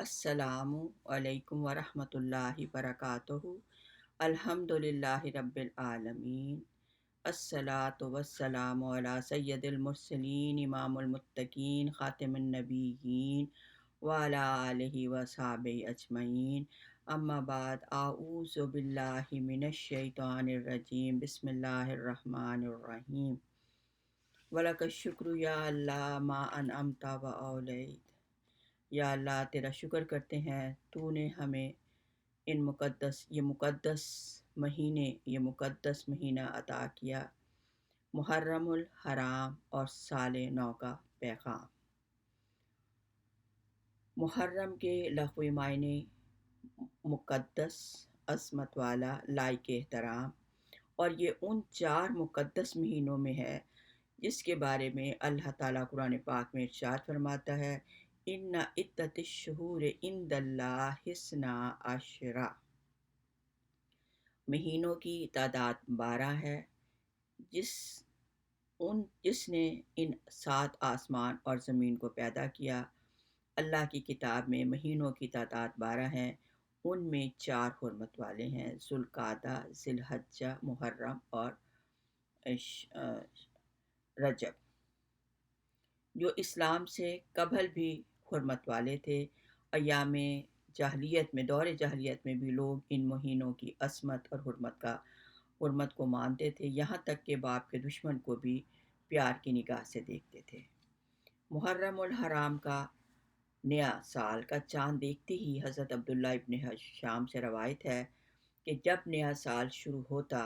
السلام علیکم ورحمۃ اللہ وبرکاتہ۔ الحمدللہ رب العالمین، الصلاۃ والسلام علی سید المرسلین امام المتقین خاتم النبیین وعلی آلہ وصحبہ اجمعین، اما بعد، اعوذ باللہ من الشیطان الرجیم، بسم اللہ الرحمن الرحیم۔ وَلَكَ الشُّكْرُ یا اللہ ما انعمت و اولیت۔ یا اللہ تیرا شکر کرتے ہیں، تو نے ہمیں یہ مقدس مہینہ عطا کیا، محرم الحرام اور سال نو کا پیغام۔ محرم کے لغوی معنی مقدس، عظمت والا، لائق احترام، اور یہ ان 4 مقدس مہینوں میں ہے جس کے بارے میں اللہ تعالیٰ قرآن پاک میں ارشاد فرماتا ہے، ان عدت الشہور عند اللہ 12، مہینوں کی تعداد 12 ہے، جس نے ان 7 آسمان اور زمین کو پیدا کیا۔ اللہ کی کتاب میں مہینوں کی تعداد 12 ہیں، ان میں 4 حرمت والے ہیں، ذوالقعدہ، ذی الحجہ، محرم اور رجب، جو اسلام سے قبل بھی حرمت والے تھے۔ ایام جاہلیت میں، دور جاہلیت میں بھی لوگ ان مہینوں کی عظمت اور حرمت کو مانتے تھے، یہاں تک کہ باپ کے دشمن کو بھی پیار کی نگاہ سے دیکھتے تھے۔ محرم الحرام کا نیا سال کا چاند دیکھتے ہی حضرت عبداللہ ابن شام سے روایت ہے کہ جب نیا سال شروع ہوتا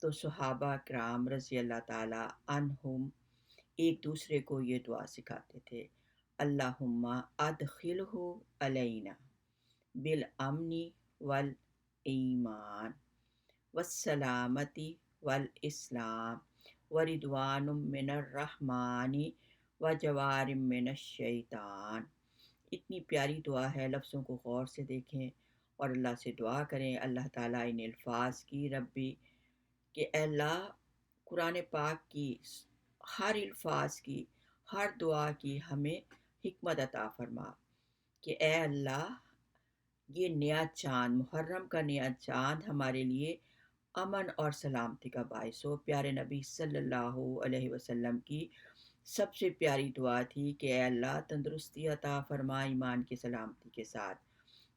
تو صحابہ کرام رضی اللہ تعالی عنہم ایک دوسرے کو یہ دعا سکھاتے تھے، اللہم ادخلہ علینا بالامن والایمان والسلامتی والاسلام ورضوان من الرحمن وجوار من الشیطان۔ اتنی پیاری دعا ہے، لفظوں کو غور سے دیکھیں اور اللہ سے دعا کریں، اللہ تعالیٰ ان الفاظ کی ربی کہ اے اللہ قرآن پاک کی ہر الفاظ کی، ہر دعا کی ہمیں حکمت عطا فرما، کہ اے اللہ یہ نیا چاند، محرم کا نیا چاند ہمارے لیے امن اور سلامتی کا باعث ہو۔ پیارے نبی صلی اللہ علیہ وسلم کی سب سے پیاری دعا تھی کہ اے اللہ تندرستی عطا فرما ایمان کی سلامتی کے ساتھ،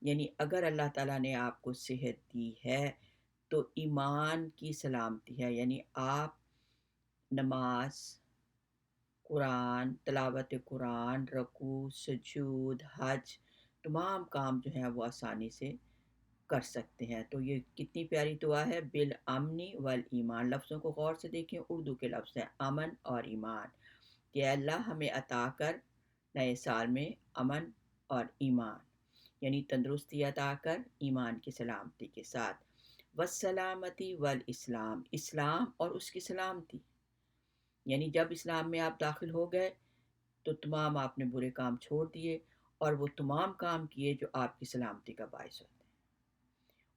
یعنی اگر اللہ تعالیٰ نے آپ کو صحت دی ہے تو ایمان کی سلامتی ہے، یعنی آپ نماز، قرآن، تلاوت قرآن، رکوع، سجود، حج، تمام کام جو ہیں وہ آسانی سے کر سکتے ہیں۔ تو یہ کتنی پیاری دعا ہے، بالامن والایمان۔ لفظوں کو غور سے دیکھیں، اردو کے لفظ ہیں امن اور ایمان، کہ اللہ ہمیں عطا کر نئے سال میں امن اور ایمان، یعنی تندرستی عطا کر ایمان کی سلامتی کے ساتھ، والسلامتی والاسلام، اسلام اور اس کی سلامتی، یعنی جب اسلام میں آپ داخل ہو گئے تو تمام آپ نے برے کام چھوڑ دیے اور وہ تمام کام کیے جو آپ کی سلامتی کا باعث ہوتے ہیں۔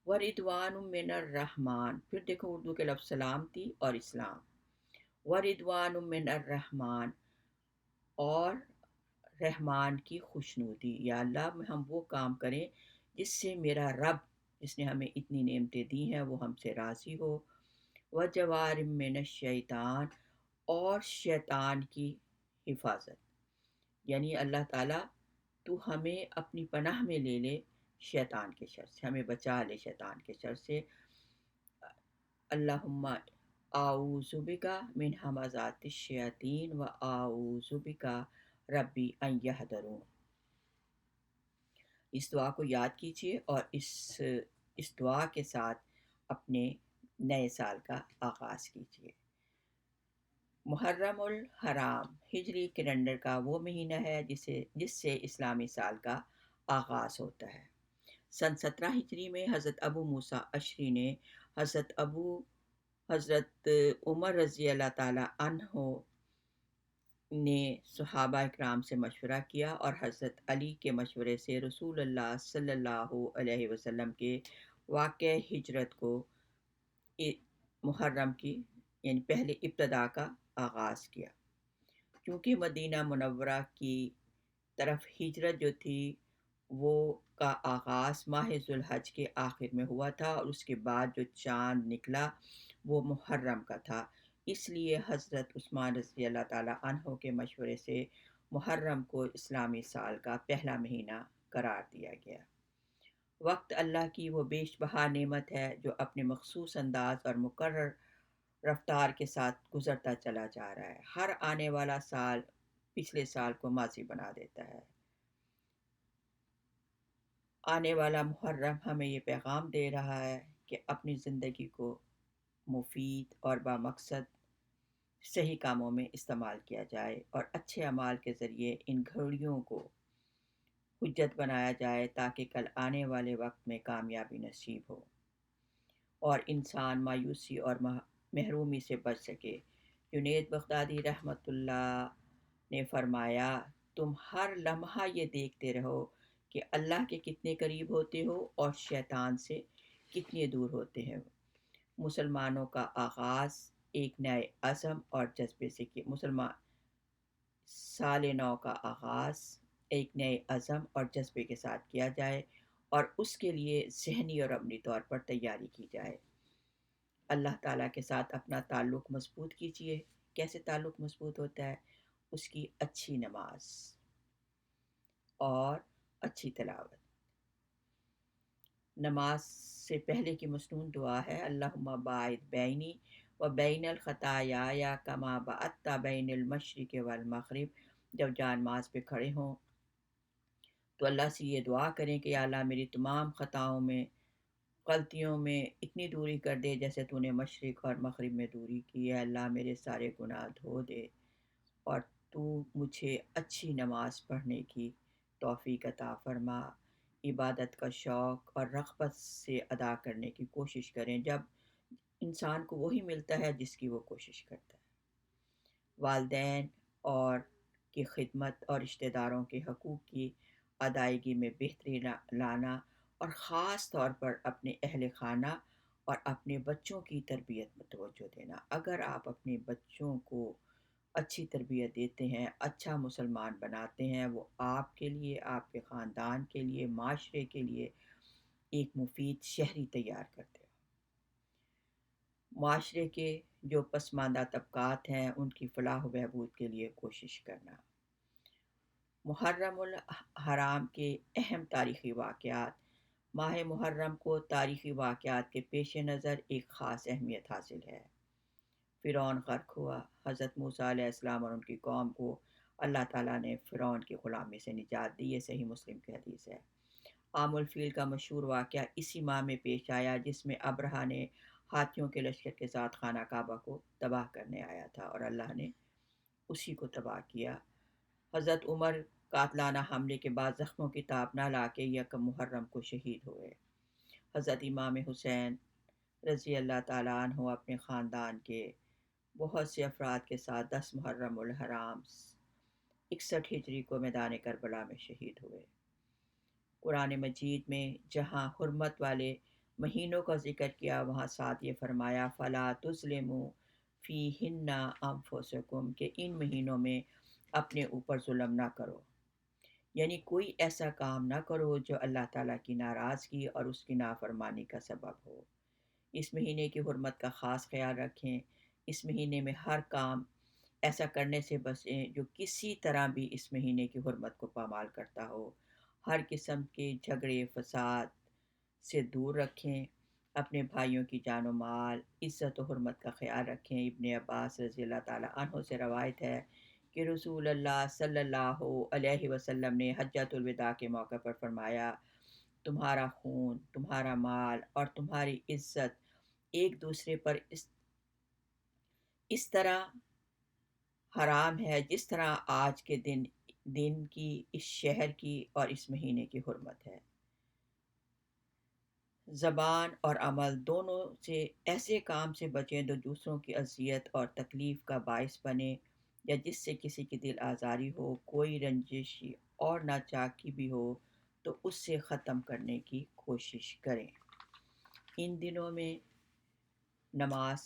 وَرِضْوَانٌ مِّنَ الرَّحْمَٰنِ، پھر دیکھو اردو کے لفظ سلامتی اور اسلام، وَرِضْوَانٌ مِّنَ الرَّحْمَٰنِ، اور رحمان کی خوشنودی، یا اللہ ہم وہ کام کریں جس سے میرا رب جس نے ہمیں اتنی نعمتیں دی ہیں وہ ہم سے راضی ہو، وجوار من الشیطان، اور شیطان کی حفاظت، یعنی اللہ تعالیٰ تو ہمیں اپنی پناہ میں لے لے شیطان کے شر سے، ہمیں بچا لے شیطان کے شر سے۔ اللہم اعوذ بک من ہمزات الشیاطین و اعوذ بک ربی ان یحضرون۔ اس دعا کو یاد کیجیے اور اس دعا کے ساتھ اپنے نئے سال کا آغاز کیجیے۔ محرم الحرام ہجری کیلنڈر کا وہ مہینہ ہے جس سے اسلامی سال کا آغاز ہوتا ہے۔ سن 17 ہجری میں حضرت ابو موسیٰ اشعری نے حضرت عمر رضی اللہ تعالیٰ عنہ نے صحابہ اکرام سے مشورہ کیا اور حضرت علی کے مشورے سے رسول اللہ صلی اللہ علیہ وسلم کے واقع ہجرت کو محرم کی یعنی پہلے ابتدا کا آغاز کیا، کیونکہ مدینہ منورہ کی طرف ہجرت جو تھی وہ کا آغاز ماہ ذوالحج کے آخر میں ہوا تھا، اور اس کے بعد جو چاند نکلا وہ محرم کا تھا۔ اس لیے حضرت عثمان رضی اللہ تعالیٰ عنہ کے مشورے سے محرم کو اسلامی سال کا پہلا مہینہ قرار دیا گیا۔ وقت اللہ کی وہ بیش بہا نعمت ہے جو اپنے مخصوص انداز اور مقرر رفتار کے ساتھ گزرتا چلا جا رہا ہے۔ ہر آنے والا سال پچھلے سال کو ماضی بنا دیتا ہے۔ آنے والا محرم ہمیں یہ پیغام دے رہا ہے کہ اپنی زندگی کو مفید اور بامقصد صحیح کاموں میں استعمال کیا جائے، اور اچھے اعمال کے ذریعے ان گھڑیوں کو حجت بنایا جائے تاکہ کل آنے والے وقت میں کامیابی نصیب ہو اور انسان مایوسی اور محرومی سے بچ سکے۔ جنید بغدادی رحمۃ اللہ نے فرمایا، تم ہر لمحہ یہ دیکھتے رہو کہ اللہ کے کتنے قریب ہوتے ہو اور شیطان سے کتنے دور ہوتے ہیں۔ مسلمانوں کا آغاز ایک نئے عزم اور جذبے سے سال نو کا آغاز ایک نئے عزم اور جذبے کے ساتھ کیا جائے اور اس کے لیے ذہنی اور عملی طور پر تیاری کی جائے۔ اللہ تعالیٰ کے ساتھ اپنا تعلق مضبوط کیجیے۔ کیسے تعلق مضبوط ہوتا ہے؟ اس کی اچھی نماز اور اچھی تلاوت۔ نماز سے پہلے کی مسنون دعا ہے، اللہم باعث بینی و بین الخطایا کما بعدت بین المشرق والمغرب۔ جب جان نماز پہ کھڑے ہوں تو اللہ سے یہ دعا کریں کہ یا اللہ میری تمام خطاؤں میں، غلطیوں میں اتنی دوری کر دے جیسے تو نے مشرق اور مغرب میں دوری کی ہے۔ اللہ میرے سارے گناہ دھو دے اور تو مجھے اچھی نماز پڑھنے کی توفیق عطا فرما۔ عبادت کا شوق اور رغبت سے ادا کرنے کی کوشش کریں، جب انسان کو وہی ملتا ہے جس کی وہ کوشش کرتا ہے۔ والدین اور کی خدمت اور رشتہ داروں کے حقوق کی ادائیگی میں بہتری لانا، اور خاص طور پر اپنے اہل خانہ اور اپنے بچوں کی تربیت میں توجہ دینا۔ اگر آپ اپنے بچوں کو اچھی تربیت دیتے ہیں، اچھا مسلمان بناتے ہیں، وہ آپ کے لیے، آپ کے خاندان کے لیے، معاشرے کے لیے ایک مفید شہری تیار کرتے ہیں۔ معاشرے کے جو پسماندہ طبقات ہیں ان کی فلاح و بہبود کے لیے کوشش کرنا۔ محرم الحرام کے اہم تاریخی واقعات۔ ماہ محرم کو تاریخی واقعات کے پیش نظر ایک خاص اہمیت حاصل ہے۔ فرعون غرق ہوا۔ حضرت موسیٰ علیہ السلام اور ان کی قوم کو اللہ تعالیٰ نے فرعون کی غلامی سے نجات دی۔ یہ صحیح مسلم کی حدیث ہے۔ عام الفیل کا مشہور واقعہ اسی ماہ میں پیش آیا جس میں ابرہہ نے ہاتھیوں کے لشکر کے ساتھ خانہ کعبہ کو تباہ کرنے آیا تھا، اور اللہ نے اسی کو تباہ کیا۔ حضرت عمر قاتلانہ حملے کے بعد زخموں کی تاب نہ لا کے یکم محرم کو شہید ہوئے۔ حضرت امام حسین رضی اللہ تعالیٰ عنہ اپنے خاندان کے بہت سے افراد کے ساتھ 10 محرم الحرام 61 ہجری کو میدان کربلا میں شہید ہوئے۔ قرآن مجید میں جہاں حرمت والے مہینوں کا ذکر کیا، وہاں ساتھ یہ فرمایا فَلَا تُظْلِمُوا فِيهِنَّ أَنفُسَكُمْ کہ ان مہینوں میں اپنے اوپر ظلم نہ کرو، یعنی کوئی ایسا کام نہ کرو جو اللہ تعالیٰ کی ناراضگی اور اس کی نافرمانی کا سبب ہو۔ اس مہینے کی حرمت کا خاص خیال رکھیں۔ اس مہینے میں ہر کام ایسا کرنے سے بچیں جو کسی طرح بھی اس مہینے کی حرمت کو پامال کرتا ہو۔ ہر قسم کے جھگڑے فساد سے دور رکھیں۔ اپنے بھائیوں کی جان و مال، عزت و حرمت کا خیال رکھیں۔ ابن عباس رضی اللہ تعالیٰ عنہ سے روایت ہے کہ رسول اللہ صلی اللہ علیہ وسلم نے حجۃ الوداع کے موقع پر فرمایا، تمہارا خون، تمہارا مال اور تمہاری عزت ایک دوسرے پر اس طرح حرام ہے جس طرح آج کے دن کی، اس شہر کی اور اس مہینے کی حرمت ہے۔ زبان اور عمل دونوں سے ایسے کام سے بچیں جو دوسروں کی اذیت اور تکلیف کا باعث بنے یا جس سے کسی کی دل آزاری ہو، کوئی رنجش اور ناچاکی بھی ہو تو اس سے ختم کرنے کی کوشش کریں۔ ان دنوں میں نماز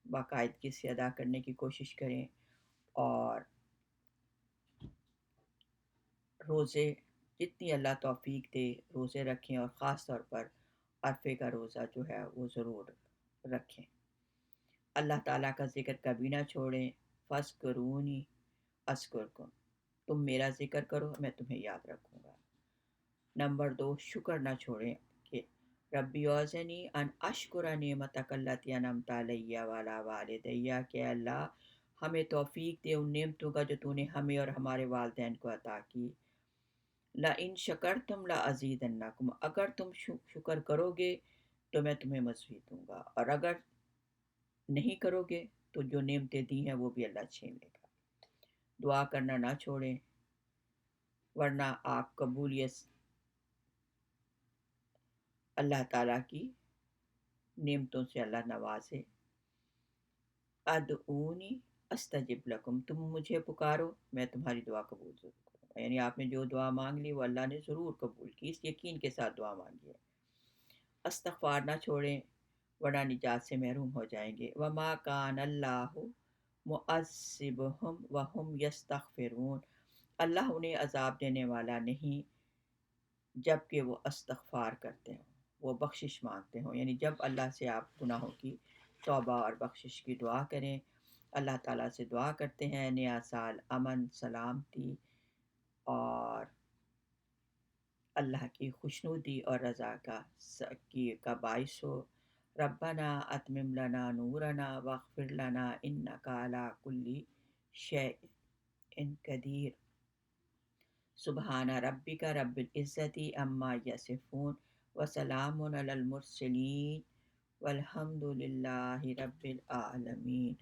باقاعدگی سے ادا کرنے کی کوشش کریں اور روزے جتنی اللہ توفیق دے روزے رکھیں، اور خاص طور پر عرفے کا روزہ جو ہے وہ ضرور رکھیں۔ اللہ تعالیٰ کا ذکر کبھی نہ چھوڑیں۔ فَاذْكُرُونِی اذْکُرکم، تم میرا ذکر کرو میں تمہیں یاد رکھوں گا۔ نمبر 2، شکر نہ چھوڑیں کہ ربی اوزنی ان اشکر نعمتک التی انعمت علی وعلی والدی، کہ اللہ ہمیں توفیق دے ان نعمتوں کا جو تو نے ہمیں اور ہمارے والدین کو عطا کی۔ لئن شکرتم لازیدنکم، اگر تم شکر کرو گے تو میں تمہیں مزید دوں گا، اور اگر نہیں کرو گے تو جو نعمتیں دی ہیں وہ بھی اللہ چھین لے گا۔ دعا کرنا نہ چھوڑیں، ورنہ آپ قبولیت اللہ تعالیٰ کی نعمتوں سے اللہ نوازے۔ ادعونی استجب لکم، تم مجھے پکارو میں تمہاری دعا قبول ضرور کروں گا، یعنی آپ نے جو دعا مانگ لی وہ اللہ نے ضرور قبول کی، اس یقین کے ساتھ دعا مانگی ہے۔ استغفار نہ چھوڑیں ورنہ نجات سے محروم ہو جائیں گے۔ وما کان اللہ معذبہم وہم یستغفرون، اللہ انہیں عذاب دینے والا نہیں جب کہ وہ استغفار کرتے ہوں، وہ بخشش مانگتے ہوں، یعنی جب اللہ سے آپ گناہوں کی توبہ اور بخشش کی دعا کریں، اللہ تعالیٰ سے دعا کرتے ہیں نیا سال امن، سلامتی اور اللہ کی خوشنودی اور رضا کا باعث ہو۔ ربنا اتمم لنا نورنا واغفر لنا انک علی کل شیء قدیر۔ سبحان ربک رب العزت عما یصفون وسلام علی المرسلین والحمد للہ رب العالمین۔